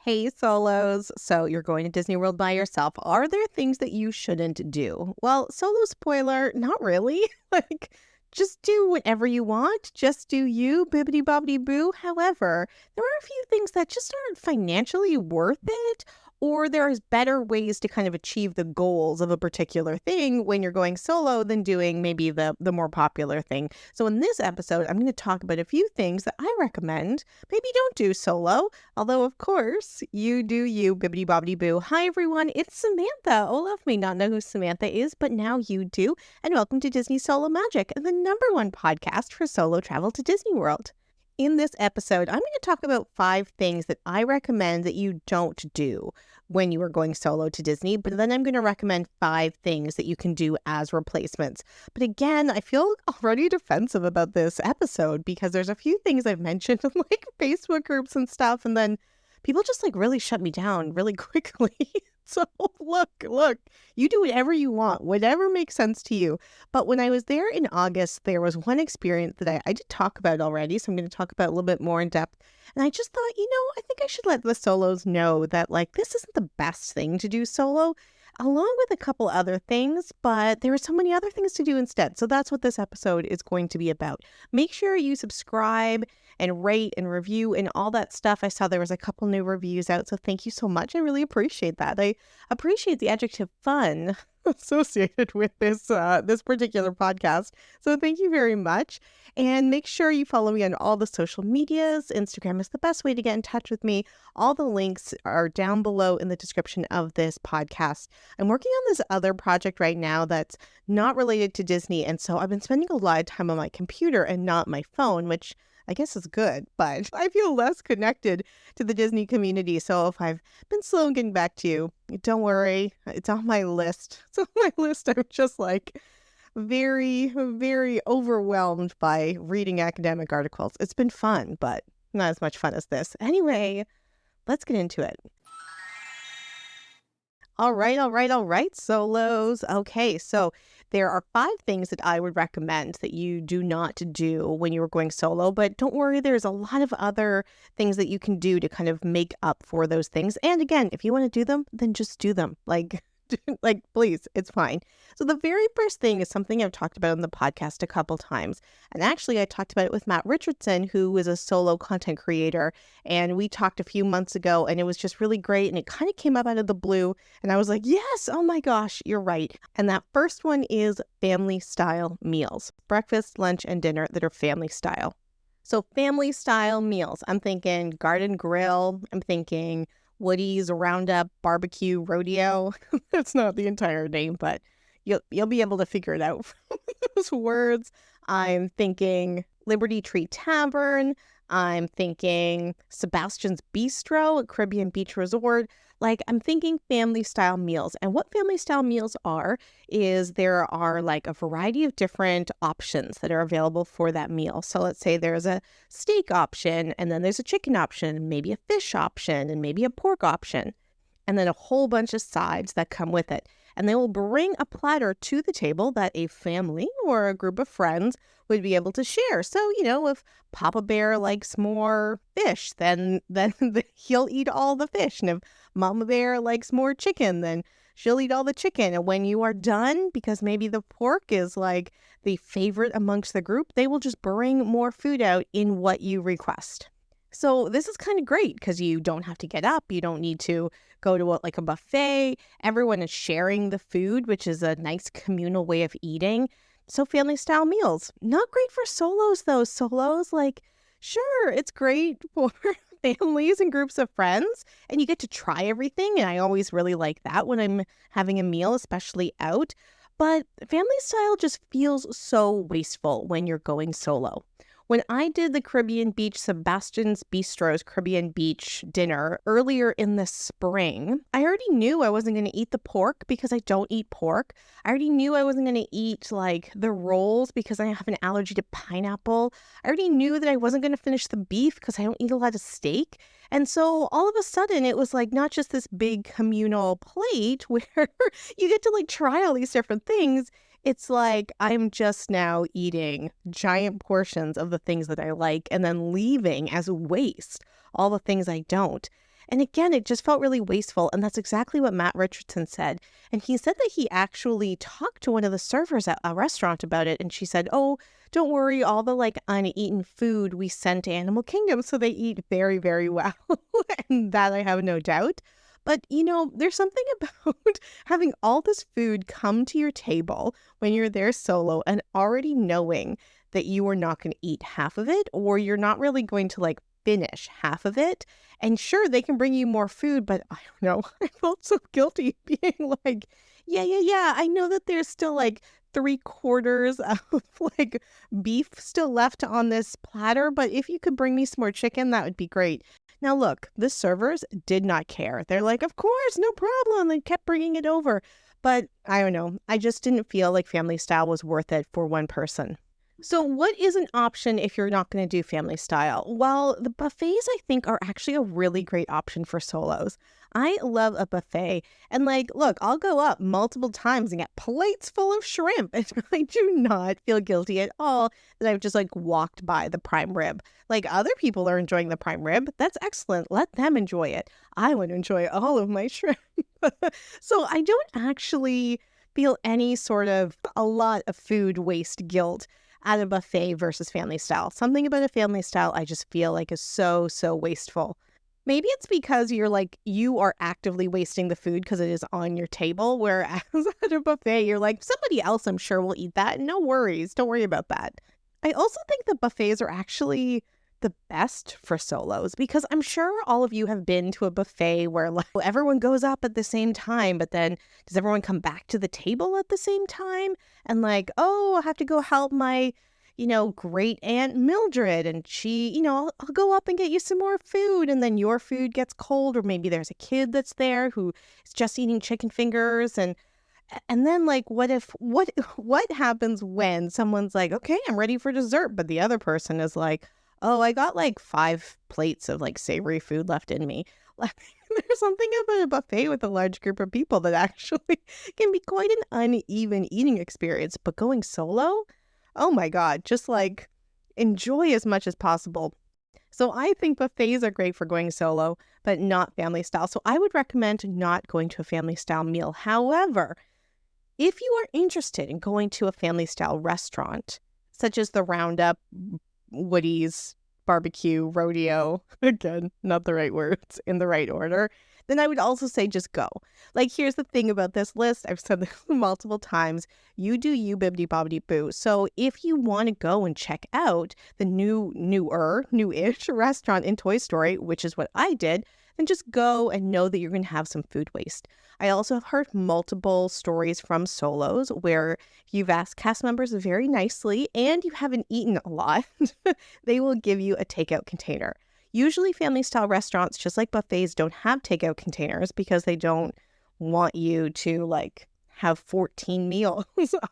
Hey, solos. So you're going to Disney World by yourself. Are there things that you shouldn't do? Well, solo spoiler, not really. Like, just do whatever you want. Just do you, bibbity bobbity boo. However, there are a few things that just aren't financially worth it, or there's better ways to kind of achieve the goals of a particular thing when you're going solo than doing maybe the more popular thing. So in this episode, I'm going to talk about a few things that I recommend. Maybe don't do solo. Although, of course, you do you, bibbity bobbity boo. Hi, everyone. It's Samantha. Olaf may not know who Samantha is, but now you do. And welcome to Disney Solo Magic, the #1 podcast for solo travel to Disney World. In this episode, I'm going to talk about 5 things that I recommend that you don't do when you are going solo to Disney, but then I'm going to recommend 5 things that you can do as replacements. But again, I feel already defensive about this episode because there's a few things I've mentioned in like Facebook groups and stuff, and then people just like really shut me down really quickly. So look, you do whatever you want, whatever makes sense to you. But when I was there in August, there was one experience that I did talk about already, so I'm going to talk about a little bit more in depth. And I just thought, I think I should let the solos know that like this isn't the best thing to do solo, along with a couple other things, but there are so many other things to do instead. So that's what this episode is going to be about. Make sure you subscribe and rate and review and all that stuff. I saw there was a couple new reviews out, so thank you so much. I really appreciate that. I appreciate the adjective fun associated with this particular podcast. So thank you very much. And make sure you follow me on all the social medias. Instagram is the best way to get in touch with me. All the links are down below in the description of this podcast. I'm working on this other project right now that's not related to Disney. And so I've been spending a lot of time on my computer and not my phone, which I guess is good, but I feel less connected to the Disney community. So if I've been slow in getting back to you, don't worry. It's on my list. It's on my list. I'm just like very, very overwhelmed by reading academic articles. It's been fun, but not as much fun as this. Anyway, let's get into it. All right, solos. Okay, so there are 5 things that I would recommend that you do not do when you are going solo, but don't worry, there's a lot of other things that you can do to kind of make up for those things. And again, if you want to do them, then just do them. Like, please, it's fine. So the very first thing is something I've talked about on the podcast a couple times. And actually, I talked about it with Matt Richardson, who is a solo content creator. And we talked a few months ago, and it was just really great. And it kind of came up out of the blue. And I was like, yes, oh my gosh, you're right. And that first one is family style meals. Breakfast, lunch, and dinner that are family style. So family style meals. I'm thinking Garden Grill. I'm thinking Woody's Roundup Barbecue Rodeo. That's not the entire name, but you'll be able to figure it out from those words. I'm thinking Liberty Tree Tavern. I'm thinking Sebastian's Bistro, Caribbean Beach Resort. Like, I'm thinking family style meals. And what family style meals are is there are like a variety of different options that are available for that meal. So let's say there's a steak option, and then there's a chicken option, maybe a fish option, and maybe a pork option, and then a whole bunch of sides that come with it. And they will bring a platter to the table that a family or a group of friends would be able to share. So, if Papa Bear likes more fish, then he'll eat all the fish. And if Mama Bear likes more chicken, then she'll eat all the chicken. And when you are done, because maybe the pork is like the favorite amongst the group, they will just bring more food out in what you request. So this is kind of great because you don't have to get up. You don't need to go to a buffet. Everyone is sharing the food, which is a nice communal way of eating. So family style meals, not great for solos though. Solos, like, sure, it's great for families and groups of friends, and you get to try everything. And I always really like that when I'm having a meal, especially out. But family style just feels so wasteful when you're going solo. When I did the Caribbean Beach Sebastian's Bistro's Caribbean Beach dinner earlier in the spring, I already knew I wasn't going to eat the pork because I don't eat pork. I already knew I wasn't going to eat like the rolls because I have an allergy to pineapple. I already knew that I wasn't going to finish the beef because I don't eat a lot of steak. And so all of a sudden it was like not just this big communal plate where you get to like try all these different things. It's like I'm just now eating giant portions of the things that I like and then leaving as waste all the things I don't. And again, it just felt really wasteful. And that's exactly what Matt Richardson said. And he said that he actually talked to one of the servers at a restaurant about it. And she said, oh, don't worry, all the like uneaten food we sent to Animal Kingdom. So they eat very, very well. And that I have no doubt. But, there's something about having all this food come to your table when you're there solo and already knowing that you are not going to eat half of it, or you're not really going to like finish half of it. And sure, they can bring you more food, but I don't know. I felt so guilty being like, yeah. I know that there's still like 3/4 of like beef still left on this platter, but if you could bring me some more chicken, that would be great. Now, look, the servers did not care. They're like, of course, no problem. They kept bringing it over. But I don't know. I just didn't feel like family style was worth it for one person. So what is an option if you're not going to do family style? Well, the buffets, I think, are actually a really great option for solos. I love a buffet. And like, look, I'll go up multiple times and get plates full of shrimp. And I do not feel guilty at all that I've just like walked by the prime rib. Like other people are enjoying the prime rib. That's excellent. Let them enjoy it. I want to enjoy all of my shrimp. So I don't actually feel any sort of a lot of food waste guilt at a buffet versus family style. Something about a family style I just feel like is so, so wasteful. Maybe it's because you are actively wasting the food because it is on your table, whereas at a buffet, you're like, somebody else I'm sure will eat that. No worries. Don't worry about that. I also think the buffets are actually the best for solos because I'm sure all of you have been to a buffet where like everyone goes up at the same time, but then does everyone come back to the table at the same time? And like, oh, I have to go help my, great aunt Mildred, and she, I'll go up and get you some more food, and then your food gets cold, or maybe there's a kid that's there who is just eating chicken fingers, and then like what happens when someone's like, okay, I'm ready for dessert, but the other person is like, oh, I got like 5 plates of like savory food left in me. Like, there's something about a buffet with a large group of people that actually can be quite an uneven eating experience. But going solo, oh my God, just like enjoy as much as possible. So I think buffets are great for going solo, but not family style. So I would recommend not going to a family style meal. However, if you are interested in going to a family style restaurant, such as the Roundup, Woody's, barbecue, rodeo, again, not the right words in the right order, then I would also say just go. Like, here's the thing about this list. I've said this multiple times. You do you, bibbidi bobbidi boo. So if you want to go and check out the new-ish restaurant in Toy Story, which is what I did, then just go and know that you're going to have some food waste. I also have heard multiple stories from solos where you've asked cast members very nicely and you haven't eaten a lot, they will give you a takeout container. Usually family style restaurants, just like buffets, don't have takeout containers because they don't want you to like have 14 meals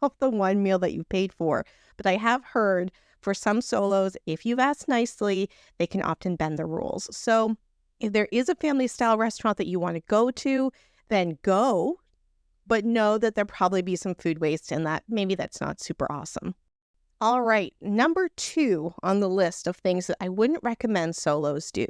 off the one meal that you paid for. But I have heard for some solos, if you've asked nicely, they can often bend the rules. So if there is a family style restaurant that you want to go to, then go, but know that there'll probably be some food waste in that. Maybe that's not super awesome. All right, number 2 on the list of things that I wouldn't recommend solos do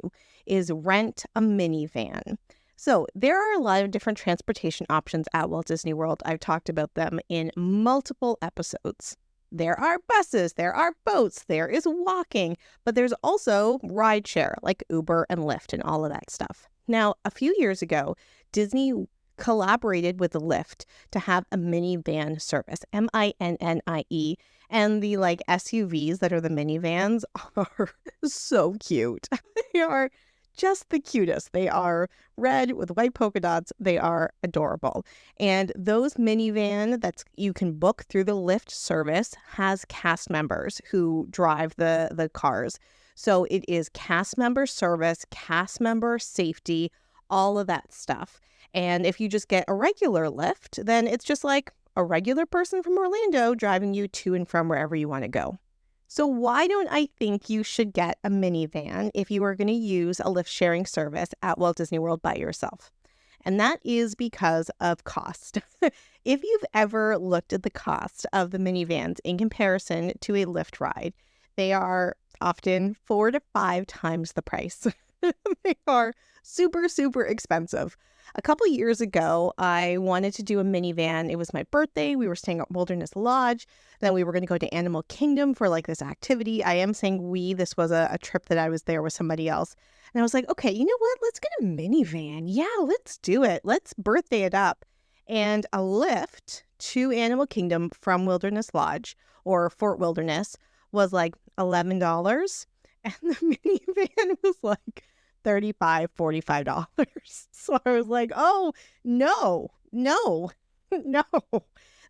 is rent a minivan. So there are a lot of different transportation options at Walt Disney World. I've talked about them in multiple episodes. There are buses, there are boats, there is walking, but there's also rideshare like Uber and Lyft and all of that stuff. Now, a few years ago, Disney collaborated with Lyft to have a minivan service, MINNIE, and the like SUVs that are the minivans are so cute. They are just the cutest. They are red with white polka dots. They are adorable. And those minivan that you can book through the Lyft service has cast members who drive the cars. So it is cast member service, cast member safety, all of that stuff. And if you just get a regular Lyft, then it's just like a regular person from Orlando driving you to and from wherever you want to go. So why don't I think you should get a minivan if you are going to use a Lyft sharing service at Walt Disney World by yourself? And that is because of cost. If you've ever looked at the cost of the minivans in comparison to a Lyft ride, they are often 4 to 5 times the price. They are super, super expensive. A couple years ago, I wanted to do a minivan. It was my birthday. We were staying at Wilderness Lodge. Then we were going to go to Animal Kingdom for like this activity. I am saying we, this was a trip that I was there with somebody else. And I was like, okay, you know what? Let's get a minivan. Yeah, let's do it. Let's birthday it up. And a lift to Animal Kingdom from Wilderness Lodge or Fort Wilderness was like $11. And the minivan was like $35, $45. So I was like, oh, no, no, no.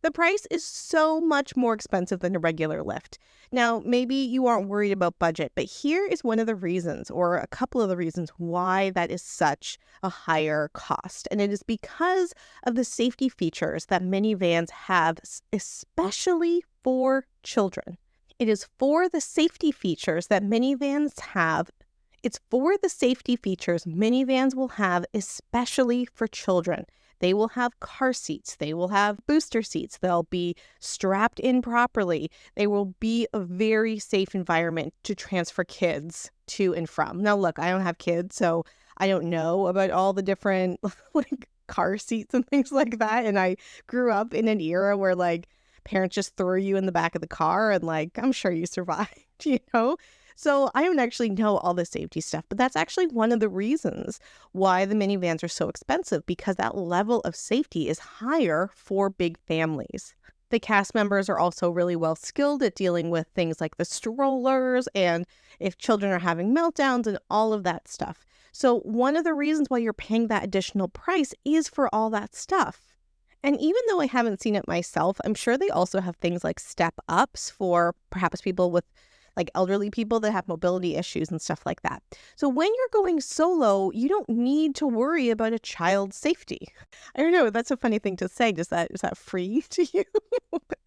The price is so much more expensive than a regular lift. Now, maybe you aren't worried about budget, but here is one of the reasons, or a couple of the reasons why that is such a higher cost. And it is because of the safety features that minivans have, especially for children. It is for the safety features that minivans have. It's for the safety features minivans will have, especially for children. They will have car seats. They will have booster seats. They'll be strapped in properly. They will be a very safe environment to transfer kids to and from. Now, look, I don't have kids, so I don't know about all the different like car seats and things like that. And I grew up in an era where like parents just throw you in the back of the car and like, I'm sure you survived, you know? So I don't actually know all the safety stuff, but that's actually one of the reasons why the minivans are so expensive, because that level of safety is higher for big families. The cast members are also really well skilled at dealing with things like the strollers and if children are having meltdowns and all of that stuff. So one of the reasons why you're paying that additional price is for all that stuff. And even though I haven't seen it myself, I'm sure they also have things like step ups for perhaps people with like elderly people that have mobility issues and stuff like that. So when you're going solo, you don't need to worry about a child's safety. I don't know, that's a funny thing to say. Is that free to you?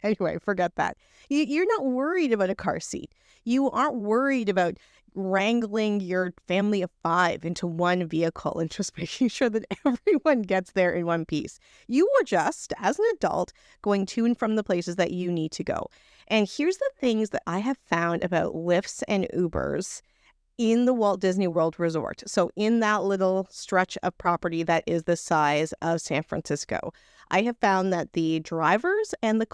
Anyway, forget that. You're not worried about a car seat. You aren't worried about wrangling your family of 5 into one vehicle and just making sure that everyone gets there in one piece. You are just, as an adult, going to and from the places that you need to go. And here's the things that I have found about Lyfts and Ubers in the Walt Disney World Resort. So in that little stretch of property that is the size of San Francisco, I have found that the drivers and the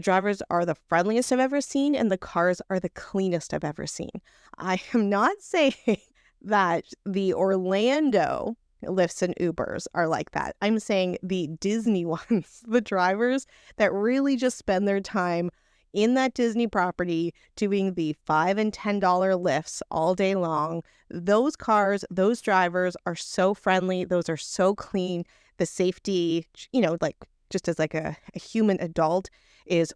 drivers are the friendliest I've ever seen, and the cars are the cleanest I've ever seen. I am not saying that the Orlando Lyfts and Ubers are like that. I'm saying the Disney ones, the drivers that really just spend their time in that Disney property doing the $5 and $10 lifts all day long. Those cars, those drivers are so friendly. Those are so clean. The safety, like just as like a human adult is,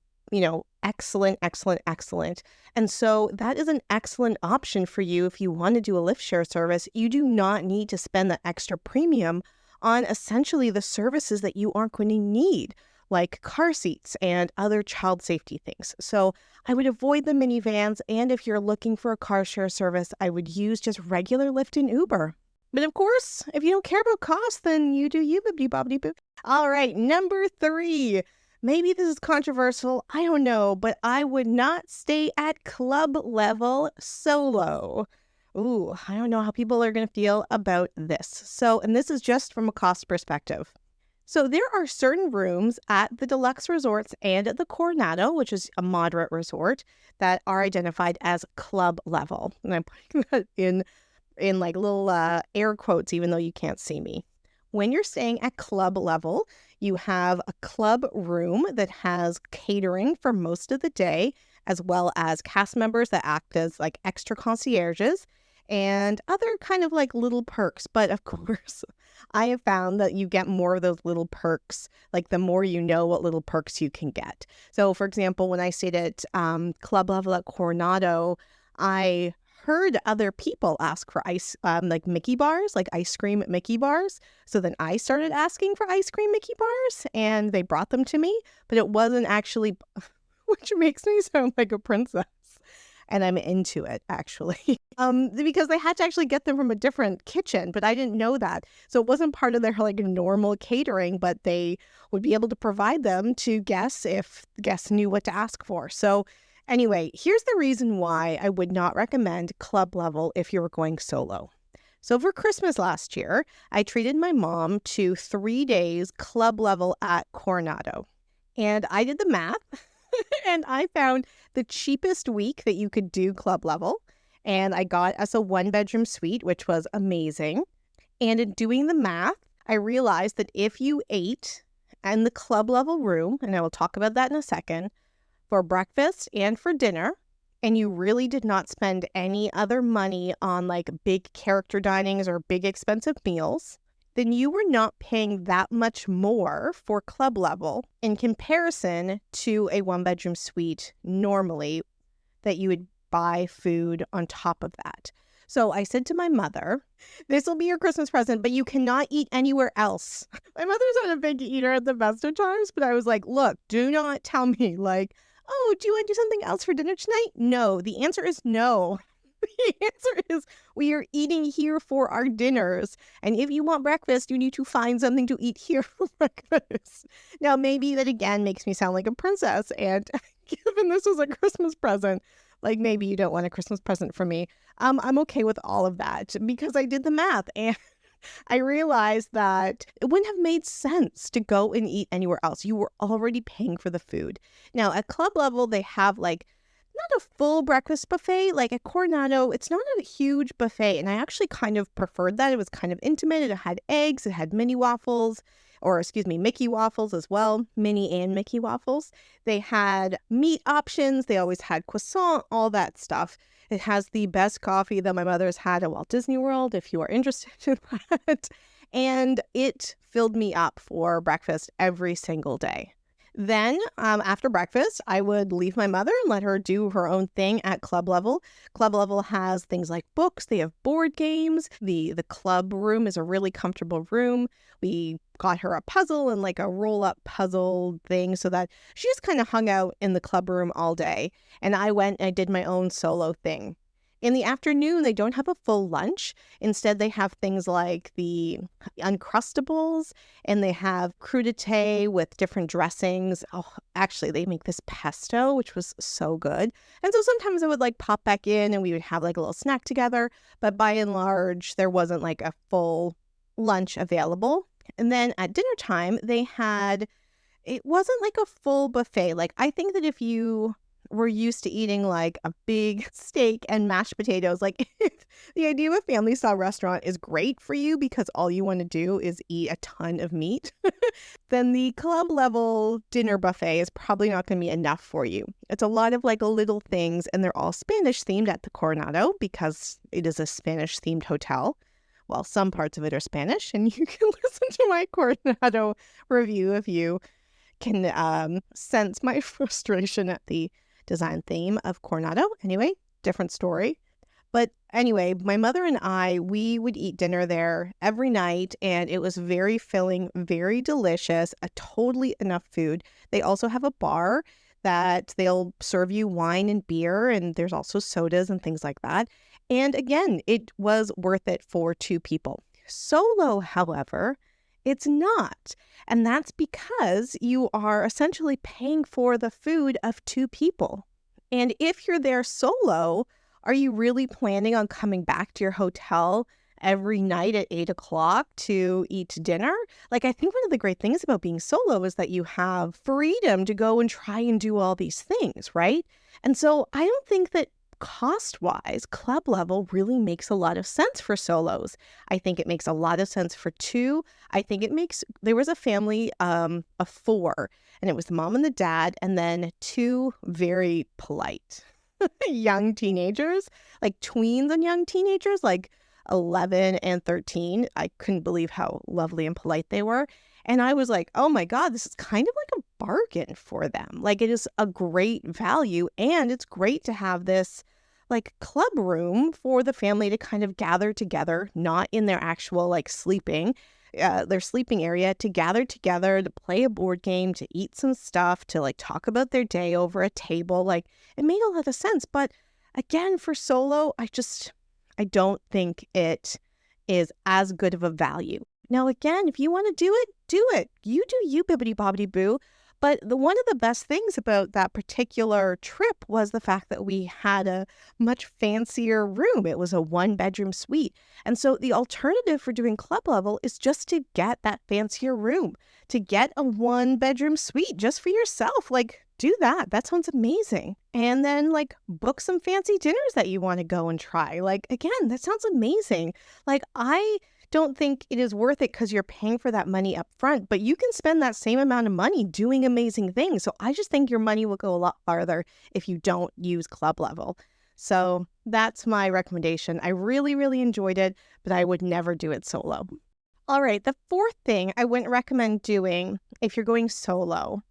excellent, excellent, excellent. And so that is an excellent option for you if you want to do a lift share service. You do not need to spend the extra premium on essentially the services that you aren't going to need, like car seats and other child safety things. So I would avoid the minivans. And if you're looking for a car share service, I would use just regular Lyft and Uber. But of course, if you don't care about cost, then you do you, bibbidi bobbidi boo. All right, number 3. Maybe this is controversial, I don't know, but I would not stay at club level solo. Ooh, I don't know how people are going to feel about this. So, and this is just from a cost perspective. So there are certain rooms at the deluxe resorts and at the Coronado, which is a moderate resort, that are identified as club level. And I'm putting that in like little air quotes, even though you can't see me. When you're staying at club level, you have a club room that has catering for most of the day, as well as cast members that act as like extra concierges and other kind of like little perks. But of course, I have found that you get more of those little perks, like the more you know what little perks you can get. So for example, when I stayed at club level at Coronado, I heard other people ask for ice, like Mickey bars, like ice cream Mickey bars. So then I started asking for ice cream Mickey bars and they brought them to me, but it wasn't actually, which makes me sound like a princess. And I'm into it, actually, because they had to actually get them from a different kitchen, but I didn't know that. So it wasn't part of their like normal catering, but they would be able to provide them to guests if guests knew what to ask for. So anyway, here's the reason why I would not recommend club level if you were going solo. So for Christmas last year, I treated my mom to 3 days club level at Coronado. And I did the math and I found the cheapest week that you could do club level. And I got us a 1-bedroom suite, which was amazing. And in doing the math, I realized that if you ate in the club level room, and I will talk about that in a second, for breakfast and for dinner, and you really did not spend any other money on like big character dinings or big expensive meals, then you were not paying that much more for club level in comparison to a 1-bedroom suite normally that you would buy food on top of that. So I said to my mother, this will be your Christmas present, but you cannot eat anywhere else. My mother's not a big eater at the best of times, but I was like, look, do not tell me like, oh, do you want to do something else for dinner tonight? No, the answer is no. The answer is we are eating here for our dinners. And if you want breakfast, you need to find something to eat here for breakfast. Now, maybe that again makes me sound like a princess. And given this was a Christmas present, like maybe you don't want a Christmas present from me. I'm okay with all of that because I did the math and I realized that it wouldn't have made sense to go and eat anywhere else. You were already paying for the food. Now, at club level, they have like not a full breakfast buffet. Like at Coronado, it's not a huge buffet. And I actually kind of preferred that. It was kind of intimate. It had eggs. It had Mickey waffles as well. Mini and Mickey waffles. They had meat options. They always had croissant, all that stuff. It has the best coffee that my mother's had at Walt Disney World, if you are interested in that. And it filled me up for breakfast every single day. Then after breakfast, I would leave my mother and let her do her own thing at club level. Club level has things like books. They have board games. The club room is a really comfortable room. We got her a puzzle and like a roll-up puzzle thing so that she just kind of hung out in the club room all day. And I went and I did my own solo thing. In the afternoon, they don't have a full lunch. Instead, they have things like the Uncrustables, and they have crudité with different dressings. Oh, actually, they make this pesto, which was so good. And so sometimes I would like pop back in and we would have like a little snack together. But by and large, there wasn't like a full lunch available. And then at dinner time, it wasn't like a full buffet. Like I think that if you we're used to eating like a big steak and mashed potatoes. Like the idea of a family style restaurant is great for you because all you want to do is eat a ton of meat. Then the club level dinner buffet is probably not going to be enough for you. It's a lot of like little things and they're all Spanish themed at the Coronado because it is a Spanish themed hotel. Well, some parts of it are Spanish and you can listen to my Coronado review if you can sense my frustration at the design theme of Coronado. Anyway, different story. But anyway, my mother and we would eat dinner there every night and it was very filling, very delicious, totally enough food. They also have a bar that they'll serve you wine and beer and there's also sodas and things like that. And again, it was worth it for 2 people. Solo, however, it's not. And that's because you are essentially paying for the food of 2 people. And if you're there solo, are you really planning on coming back to your hotel every night at 8 o'clock to eat dinner? Like, I think one of the great things about being solo is that you have freedom to go and try and do all these things, right? And so I don't think that cost-wise, club level really makes a lot of sense for solos. I think it makes a lot of sense for 2. There was a family of 4, and it was the mom and the dad, and then 2 very polite young teenagers, like tweens and young teenagers, like 11 and 13. I couldn't believe how lovely and polite they were. And I was like, oh my God, this is kind of like a bargain for them. Like it is a great value and it's great to have this like club room for the family to kind of gather together, not in their actual like their sleeping area, to gather together, to play a board game, to eat some stuff, to like talk about their day over a table. Like it made a lot of sense. But again, for solo, I don't think it is as good of a value. Now, again, if you want to do it, do it. You do you, bibbidi bobbidi boo. But one of the best things about that particular trip was the fact that we had a much fancier room. It was a one-bedroom suite. And so the alternative for doing club level is just to get that fancier room, to get a one-bedroom suite just for yourself. Like, do that. That sounds amazing. And then, like, book some fancy dinners that you want to go and try. Like, again, that sounds amazing. Like, I don't think it is worth it because you're paying for that money up front, but you can spend that same amount of money doing amazing things. So I just think your money will go a lot farther if you don't use club level. So that's my recommendation. I really, really enjoyed it, but I would never do it solo. All right, the fourth thing I wouldn't recommend doing if you're going solo,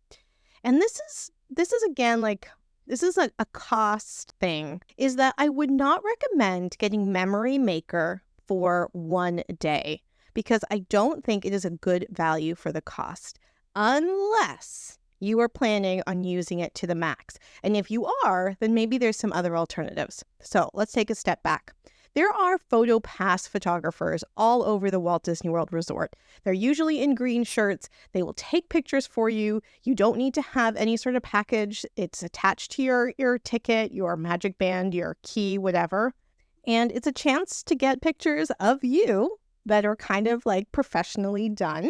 and this is again like this is a cost thing, is that I would not recommend getting Memory Maker for one day because I don't think it is a good value for the cost unless you are planning on using it to the max. And if you are, then maybe there's some other alternatives. So let's take a step back. There are photo pass photographers all over the Walt Disney World Resort. They're usually in green shirts. They will take pictures for you. You don't need to have any sort of package. It's attached to your ticket, your magic band, your key, whatever. And it's a chance to get pictures of you that are kind of like professionally done.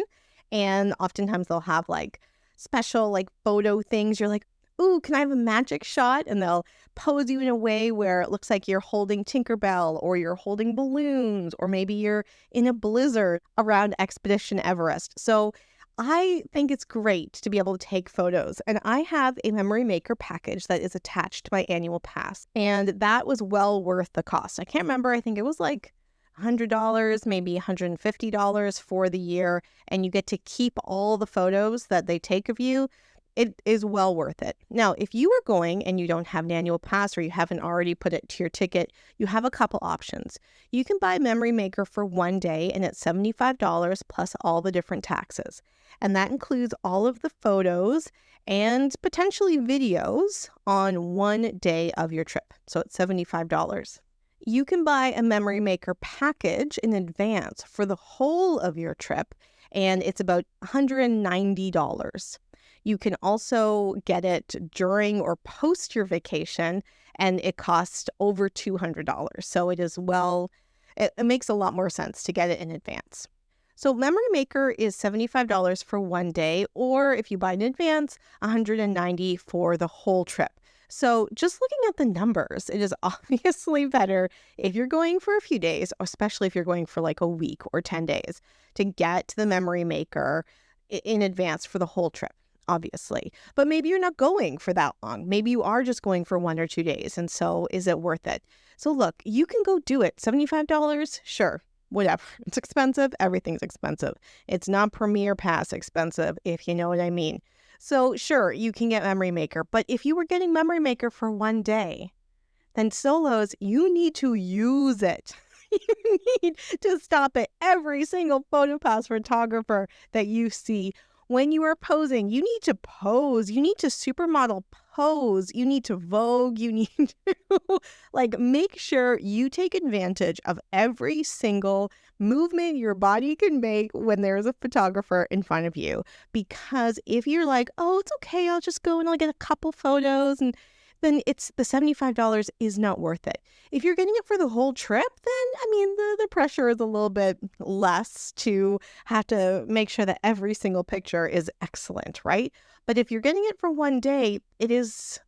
And oftentimes they'll have like special like photo things. You're like, ooh, can I have a magic shot? And they'll pose you in a way where it looks like you're holding Tinkerbell or you're holding balloons or maybe you're in a blizzard around Expedition Everest. So I think it's great to be able to take photos. And I have a Memory Maker package that is attached to my annual pass. And that was well worth the cost. I can't remember. I think it was like $100, maybe $150 for the year. And you get to keep all the photos that they take of you. It is well worth it. Now, if you are going and you don't have an annual pass or you haven't already put it to your ticket, you have a couple options. You can buy Memory Maker for one day and it's $75 plus all the different taxes. And that includes all of the photos and potentially videos on one day of your trip. So it's $75. You can buy a Memory Maker package in advance for the whole of your trip, and it's about $190. You can also get it during or post your vacation, and it costs over $200. So it is it makes a lot more sense to get it in advance. So Memory Maker is $75 for one day, or if you buy in advance, $190 for the whole trip. So just looking at the numbers, it is obviously better if you're going for a few days, especially if you're going for like a week or 10 days, to get the Memory Maker in advance for the whole trip. Obviously. But maybe you're not going for that long. Maybe you are just going for 1 or 2 days. And so is it worth it? So look, you can go do it. $75? Sure. Whatever. It's expensive. Everything's expensive. It's not Premier Pass expensive, if you know what I mean. So sure, you can get Memory Maker. But if you were getting Memory Maker for one day, then solos, you need to use it. You need to stop at every single PhotoPass photographer that you see. When you are posing, you need to pose. You need to supermodel pose. You need to Vogue. You need to like make sure you take advantage of every single movement your body can make when there's a photographer in front of you. Because if you're like, oh, it's okay, I'll just go and I'll get a couple photos, and then it's the $75 is not worth it. If you're getting it for the whole trip, then I mean the pressure is a little bit less to have to make sure that every single picture is excellent, right? But if you're getting it for one day, it is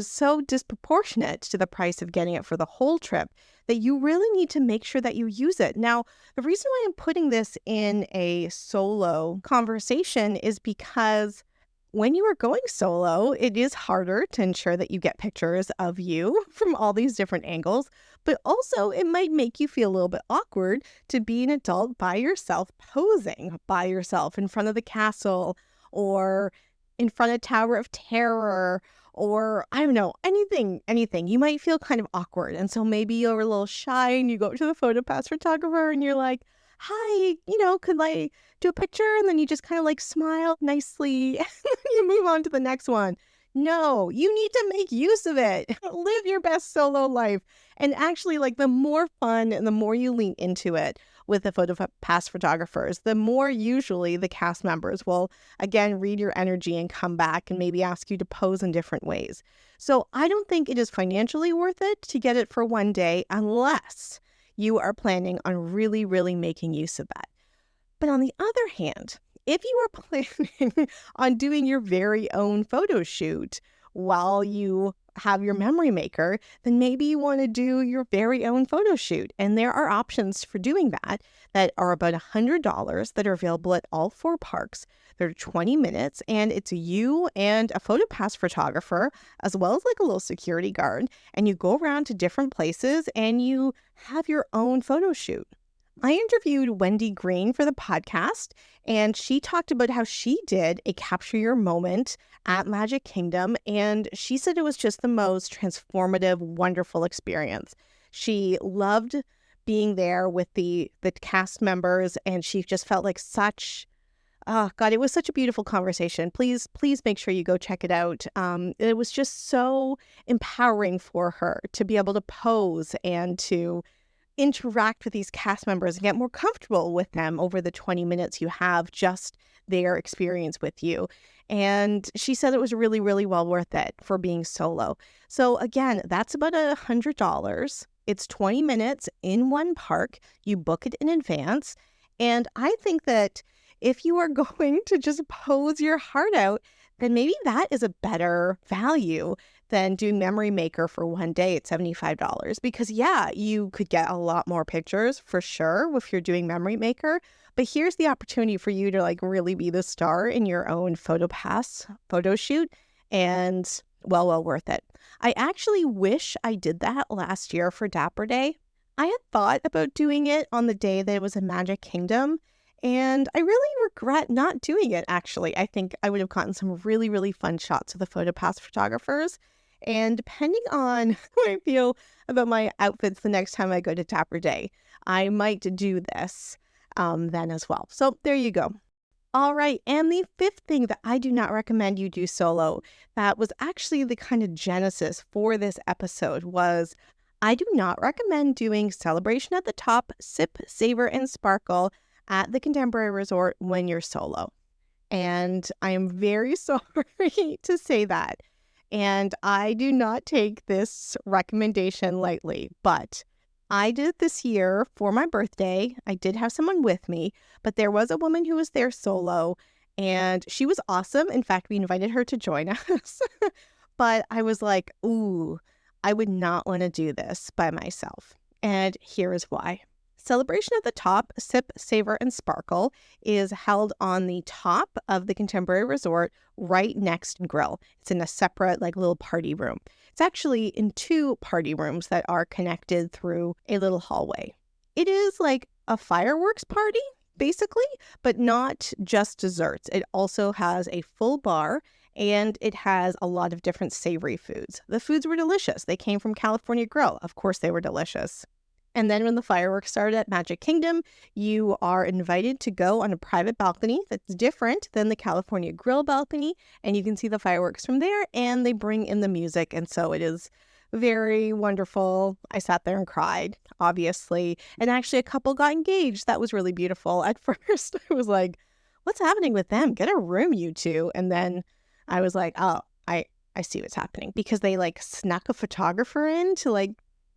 so disproportionate to the price of getting it for the whole trip that you really need to make sure that you use it. Now, the reason why I'm putting this in a solo conversation is because when you are going solo, it is harder to ensure that you get pictures of you from all these different angles, but also it might make you feel a little bit awkward to be an adult by yourself, posing by yourself in front of the castle or in front of Tower of Terror or I don't know, anything. You might feel kind of awkward. And so maybe you're a little shy and you go to the PhotoPass photographer and you're like, hi, could I do a picture? And then you just kind of like smile nicely and then you move on to the next one. No, you need to make use of it. Live your best solo life. And actually, like the more fun and the more you lean into it with the pass photographers, the more usually the cast members will again read your energy and come back and maybe ask you to pose in different ways. So I don't think it is financially worth it to get it for one day unless you are planning on really, really making use of that. But on the other hand, if you are planning on doing your very own photo shoot while you have your memory maker, then maybe you want to do your very own photo shoot. And there are options for doing that are about $100 that are available at all 4 parks. They're 20 minutes and it's you and a PhotoPass photographer, as well as like a little security guard. And you go around to different places and you have your own photo shoot. I interviewed Wendy Green for the podcast, and she talked about how she did a capture your moment at Magic Kingdom, and she said it was just the most transformative, wonderful experience. She loved being there with the cast members, and she just felt like oh God, it was such a beautiful conversation. Please make sure you go check it out. It was just so empowering for her to be able to pose and to interact with these cast members and get more comfortable with them over the 20 minutes you have just their experience with you. And she said it was really, really well worth it for being solo. So again, that's about $100. It's 20 minutes in one park. You book it in advance. And I think that if you are going to just pose your heart out, then maybe that is a better value than doing Memory Maker for one day at $75. Because yeah, you could get a lot more pictures for sure if you're doing Memory Maker. But here's the opportunity for you to like really be the star in your own PhotoPass photo shoot, and well worth it. I actually wish I did that last year for Dapper Day. I had thought about doing it on the day that it was in Magic Kingdom, and I really regret not doing it, actually. I think I would have gotten some really, really fun shots of the PhotoPass photographers. And depending on how I feel about my outfits the next time I go to Dapper Day, I might do this then as well. So there you go. All right. And the 5th thing that I do not recommend you do solo, that was actually the kind of genesis for this episode, was I do not recommend doing Celebration at the Top, Sip, Savor, and Sparkle at the Contemporary Resort when you're solo. And I am very sorry to say that. And I do not take this recommendation lightly, but I did it this year for my birthday. I did have someone with me, but there was a woman who was there solo, and she was awesome. In fact, we invited her to join us. But I was like, ooh, I would not want to do this by myself. And here is why. Celebration at the Top, Sip, Savor, and Sparkle is held on the top of the Contemporary Resort right next to Grill. It's in a separate like little party room. It's actually in 2 party rooms that are connected through a little hallway. It is like a fireworks party, basically, but not just desserts. It also has a full bar, and it has a lot of different savory foods. The foods were delicious. They came from California Grill. Of course, they were delicious. And then when the fireworks started at Magic Kingdom, you are invited to go on a private balcony that's different than the California Grill balcony, and you can see the fireworks from there, and they bring in the music, and so it is very wonderful. I sat there and cried, obviously, and actually a couple got engaged. That was really beautiful. At first, I was like, what's happening with them? Get a room, you two. And then I was like, oh, I see what's happening, because they like snuck a photographer in to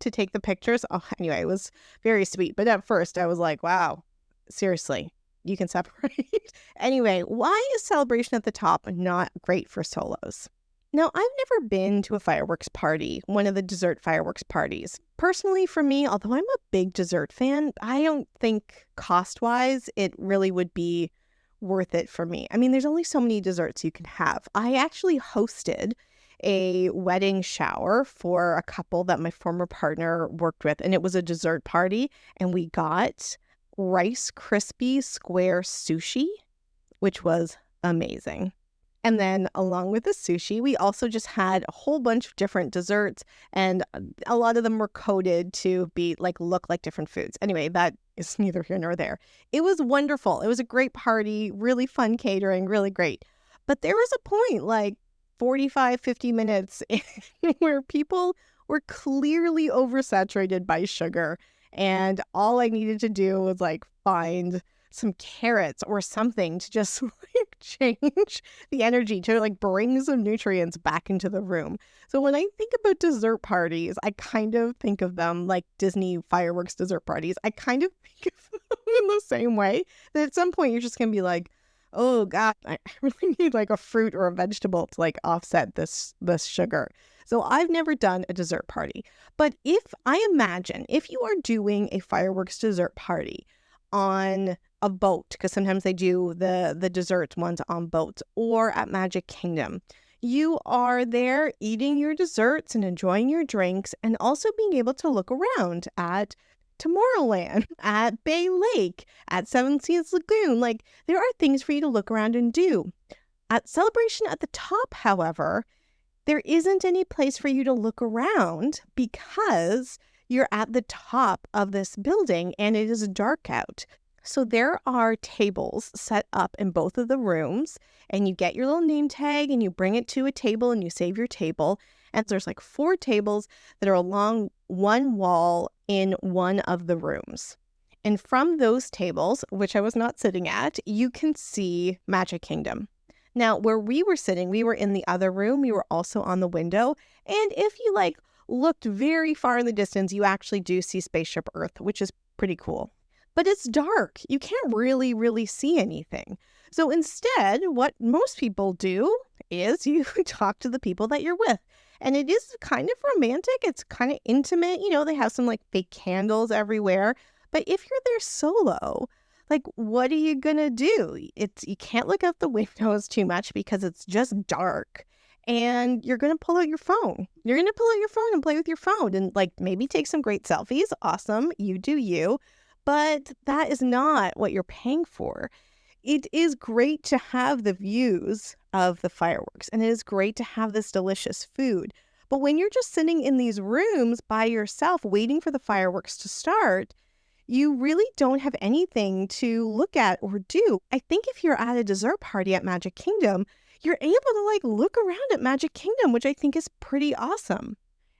take the pictures. Oh, anyway, it was very sweet. But at first I was like, wow, seriously, you can separate. Anyway, why is Celebration at the Top not great for solos? Now, I've never been to a fireworks party, one of the dessert fireworks parties. Personally, for me, although I'm a big dessert fan, I don't think cost-wise it really would be worth it for me. I mean, there's only so many desserts you can have. I actually hosted a wedding shower for a couple that my former partner worked with, and it was a dessert party, and we got Rice Krispie square sushi, which was amazing. And then along with the sushi, we also just had a whole bunch of different desserts, and a lot of them were coded to be look like different foods. Anyway, that is neither here nor there. It was wonderful. It was a great party, really fun catering, really great. But there was a point 45, 50 minutes where people were clearly oversaturated by sugar. And all I needed to do was like find some carrots or something to just like change the energy to like bring some nutrients back into the room. So when I think about dessert parties, I kind of think of them like Disney fireworks dessert parties. I kind of think of them in the same way that at some point you're just going to be like, oh God, I really need like a fruit or a vegetable to like offset this sugar. So I've never done a dessert party. But if you are doing a fireworks dessert party on a boat, because sometimes they do the dessert ones on boats, or at Magic Kingdom, you are there eating your desserts and enjoying your drinks and also being able to look around at Tomorrowland, at Bay Lake, at Seven Seas Lagoon. Like, there are things for you to look around and do. At Celebration at the Top, however, there isn't any place for you to look around because you're at the top of this building and it is dark out. So there are tables set up in both of the rooms, and you get your little name tag and you bring it to a table and you save your table. And there's like 4 tables that are along one wall in one of the rooms. And from those tables, which I was not sitting at, you can see Magic Kingdom. Now, where we were sitting, we were in the other room. We were also on the window. And if you like looked very far in the distance, you actually do see Spaceship Earth, which is pretty cool. But it's dark. You can't really see anything. So instead, what most people do is you talk to the people that you're with. And it is kind of romantic. It's kind of intimate. You know, they have some like fake candles everywhere. But if you're there solo, like, what are you going to do? You can't look out the windows too much because it's just dark. And you're going to pull out your phone. You're going to pull out your phone and play with your phone and like maybe take some great selfies. Awesome. You do you. But that is not what you're paying for. It is great to have the views of the fireworks, and it is great to have this delicious food. But when you're just sitting in these rooms by yourself waiting for the fireworks to start, you really don't have anything to look at or do. I think if you're at a dessert party at Magic Kingdom, you're able to like look around at Magic Kingdom, which I think is pretty awesome.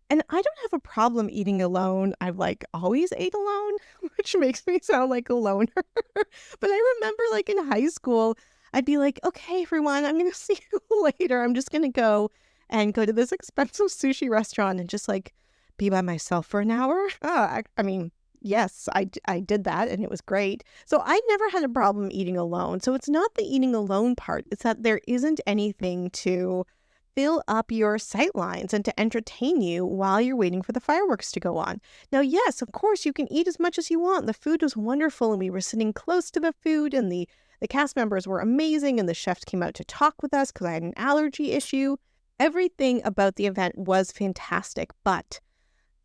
And I don't have a problem eating alone. I've like always ate alone, which makes me sound like a loner. But I remember like in high school, I'd be like, okay, everyone, I'm going to see you later. I'm just going to go to this expensive sushi restaurant and just like be by myself for an hour. I mean, yes, I did that and it was great. So I never had a problem eating alone. So it's not the eating alone part. It's that there isn't anything to fill up your sight lines and to entertain you while you're waiting for the fireworks to go on. Now, yes, of course, you can eat as much as you want. The food was wonderful and we were sitting close to the food and the cast members were amazing and the chefs came out to talk with us because I had an allergy issue. Everything about the event was fantastic, but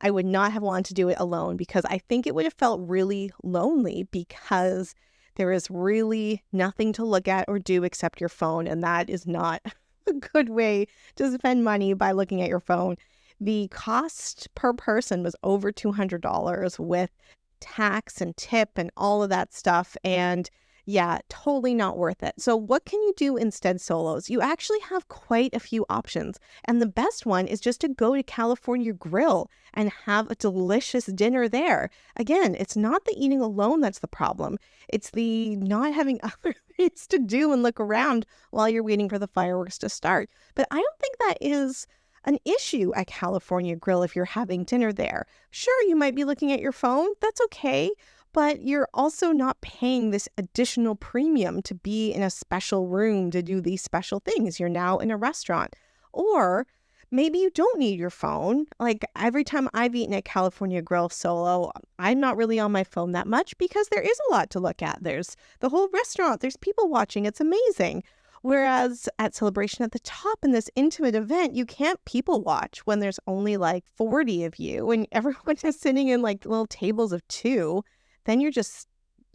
I would not have wanted to do it alone because I think it would have felt really lonely because there is really nothing to look at or do except your phone, and that is not a good way to spend money by looking at your phone. The cost per person was over $200 with tax and tip and all of that stuff. And yeah, totally not worth it. So what can you do instead, solos? You actually have quite a few options. And the best one is just to go to California Grill and have a delicious dinner there. Again, it's not the eating alone that's the problem. It's the not having other things to do and look around while you're waiting for the fireworks to start. But I don't think that is an issue at California Grill if you're having dinner there. Sure, you might be looking at your phone. That's okay. But you're also not paying this additional premium to be in a special room to do these special things. You're now in a restaurant. Or maybe you don't need your phone. Like every time I've eaten at California Grill solo, I'm not really on my phone that much because there is a lot to look at. There's the whole restaurant. There's people watching. It's amazing. Whereas at Celebration at the Top in this intimate event, you can't people watch when there's only like 40 of you and everyone is sitting in like little tables of 2. Then you're just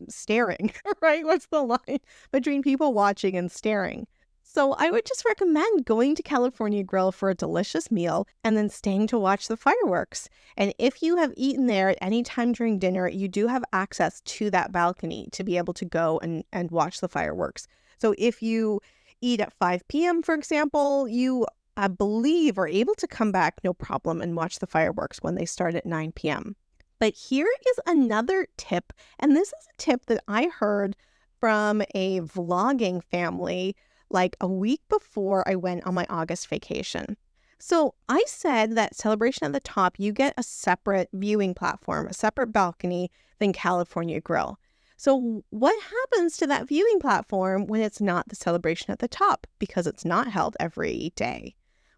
staring, right? What's the line between people watching and staring? So I would just recommend going to California Grill for a delicious meal and then staying to watch the fireworks. And if you have eaten there at any time during dinner, you do have access to that balcony to be able to go and watch the fireworks. So if you eat at 5 p.m., for example, you I believe, are able to come back no problem and watch the fireworks when they start at 9 p.m. But here is another tip, and this is a tip that I heard from a vlogging family like a week before I went on my August vacation. So I said that Celebration at the Top, you get a separate viewing platform, a separate balcony than California Grill. So what happens to that viewing platform when it's not the Celebration at the Top because it's not held every day?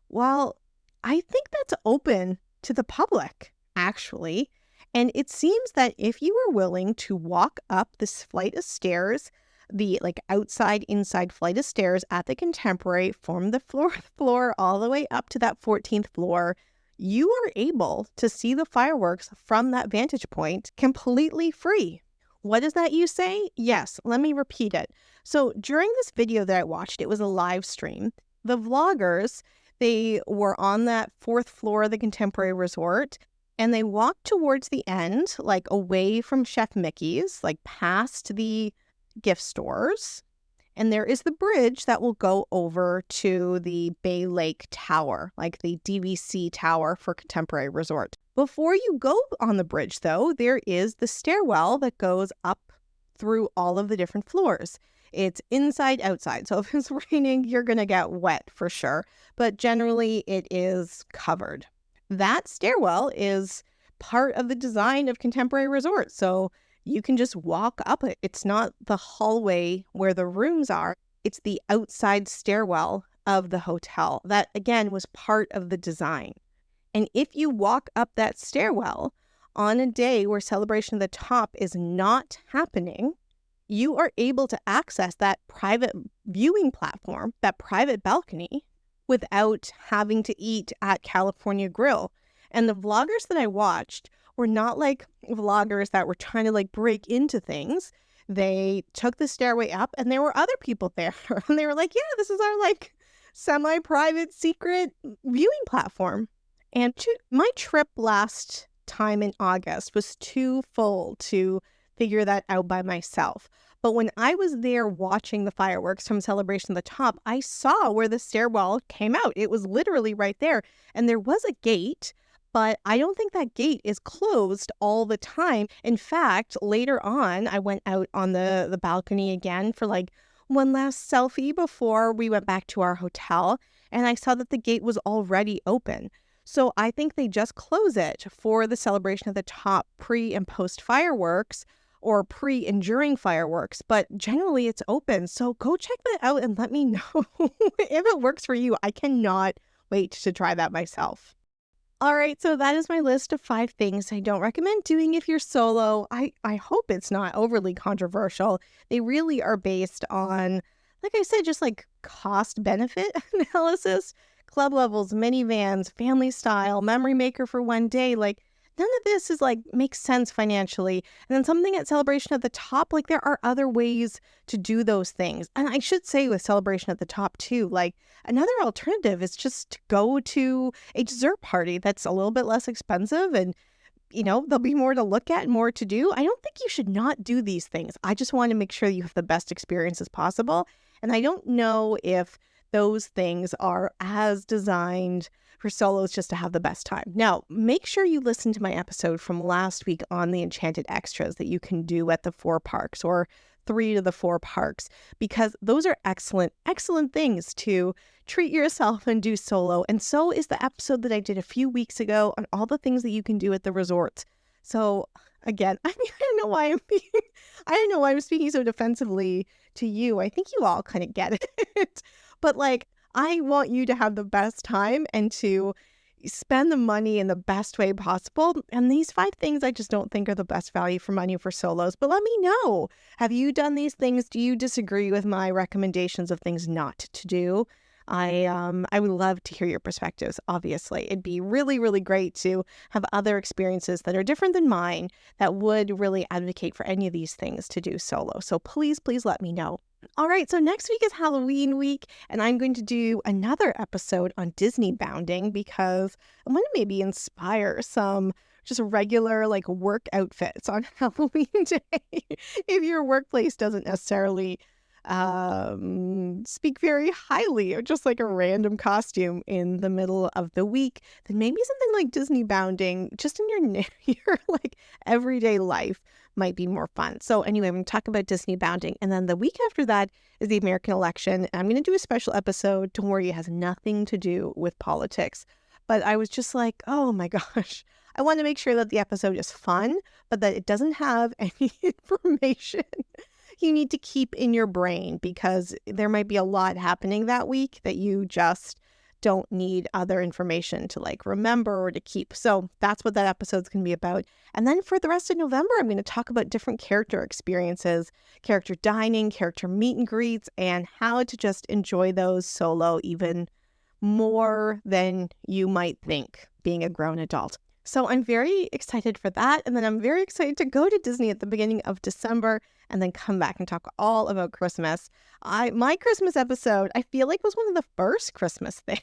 Well, I think that's open to the public, actually. And it seems that if you are willing to walk up this flight of stairs, the like outside inside flight of stairs at the Contemporary from the fourth floor all the way up to that 14th floor, you are able to see the fireworks from that vantage point completely free. What is that you say? Yes, let me repeat it. So during this video that I watched, it was a live stream. The vloggers, they were on that fourth floor of the Contemporary Resort, and they walked towards the end, like away from Chef Mickey's, like past the gift stores. And there is the bridge that will go over to the Bay Lake Tower, like the DVC Tower for Contemporary Resort. Before you go on the bridge, though, there is the stairwell that goes up through all of the different floors. It's inside, outside. So if it's raining, you're going to get wet for sure. But generally, it is covered. That stairwell is part of the design of Contemporary Resort. So you can just walk up it. It's not the hallway where the rooms are. It's the outside stairwell of the hotel. That, again, was part of the design. And if you walk up that stairwell on a day where Celebration of the Top is not happening, you are able to access that private viewing platform, that private balcony, without having to eat at California Grill. And the vloggers that I watched were not like vloggers that were trying to like break into things. They took the stairway up and there were other people there. And they were like, yeah, this is our like semi-private secret viewing platform. And my trip last time in August was too full to figure that out by myself. But when I was there watching the fireworks from Celebration of the Top, I saw where the stairwell came out. It was literally right there. And there was a gate, but I don't think that gate is closed all the time. In fact, later on, I went out on the balcony again for like one last selfie before we went back to our hotel. And I saw that the gate was already open. So I think they just close it for the Celebration of the Top pre and post fireworks or pre and during fireworks, but generally it's open. So go check that out and let me know if it works for you. I cannot wait to try that myself. All right, so that is my list of 5 things I don't recommend doing if you're solo. I hope it's not overly controversial. They really are based on, like I said, just like cost benefit analysis. Club levels, minivans, family style, memory maker for one day. Like none of this is like makes sense financially. And then something at Celebration at the Top, like there are other ways to do those things. And I should say with Celebration at the Top too, like another alternative is just to go to a dessert party that's a little bit less expensive and there'll be more to look at and more to do. I don't think you should not do these things. I just want to make sure you have the best experience as possible. And I don't know if those things are as designed for solos just to have the best time. Now, make sure you listen to my episode from last week on the enchanted extras that you can do at the 4 parks or 3 to the 4 parks, because those are excellent, excellent things to treat yourself and do solo. And so is the episode that I did a few weeks ago on all the things that you can do at the resorts. So again, I don't know why I'm speaking so defensively to you. I think you all kind of get it. But like, I want you to have the best time and to spend the money in the best way possible. And these 5 things I just don't think are the best value for money for solos. But let me know. Have you done these things? Do you disagree with my recommendations of things not to do? I would love to hear your perspectives, obviously. It'd be really, really great to have other experiences that are different than mine that would really advocate for any of these things to do solo. So please, please let me know. All right, so next week is Halloween week, and I'm going to do another episode on Disney bounding because I want to maybe inspire some just regular like work outfits on Halloween day if your workplace doesn't necessarily speak very highly of just like a random costume in the middle of the week, then maybe something like Disney bounding just in your like everyday life might be more fun. So anyway, I'm going to talk about Disney bounding. And then the week after that is the American election. And I'm going to do a special episode. Don't worry, it has nothing to do with politics. But I was just like, oh my gosh, I want to make sure that the episode is fun, but that it doesn't have any information you need to keep in your brain, because there might be a lot happening that week that you just don't need other information to like remember or to keep. So that's what that episode's going to be about. And then for the rest of November, I'm going to talk about different character experiences, character dining, character meet and greets, and how to just enjoy those solo even more than you might think being a grown adult. So I'm very excited for that. And then I'm very excited to go to Disney at the beginning of December and then come back and talk all about Christmas. My Christmas episode, I feel like, was one of the first Christmas things.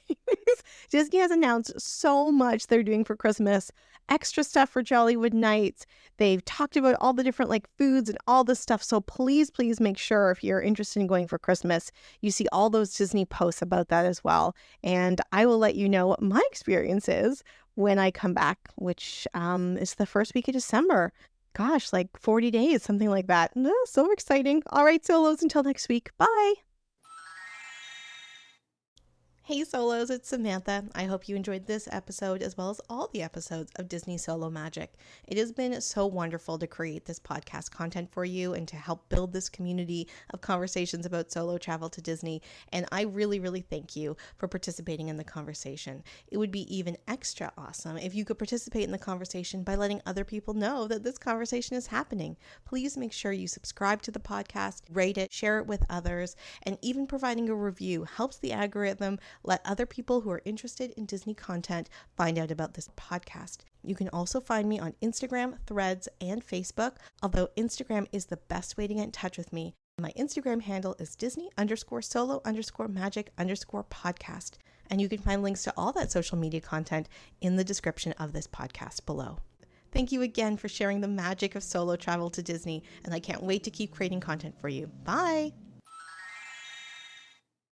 Disney has announced so much they're doing for Christmas, extra stuff for Jollywood Nights. They've talked about all the different like foods and all this stuff. So please make sure if you're interested in going for Christmas, you see all those Disney posts about that as well. And I will let you know what my experience is when I come back, which is the first week of December. Gosh, like 40 days, something like that. So exciting. All right, solos, until next week. Bye. Hey Solos, it's Samantha. I hope you enjoyed this episode as well as all the episodes of Disney Solo Magic. It has been so wonderful to create this podcast content for you and to help build this community of conversations about solo travel to Disney. And I really, really thank you for participating in the conversation. It would be even extra awesome if you could participate in the conversation by letting other people know that this conversation is happening. Please make sure you subscribe to the podcast, rate it, share it with others, and even providing a review helps the algorithm let other people who are interested in Disney content find out about this podcast. You can also find me on Instagram, Threads, and Facebook, although Instagram is the best way to get in touch with me. My Instagram handle is Disney_solo_magic_podcast. And you can find links to all that social media content in the description of this podcast below. Thank you again for sharing the magic of solo travel to Disney, and I can't wait to keep creating content for you. Bye!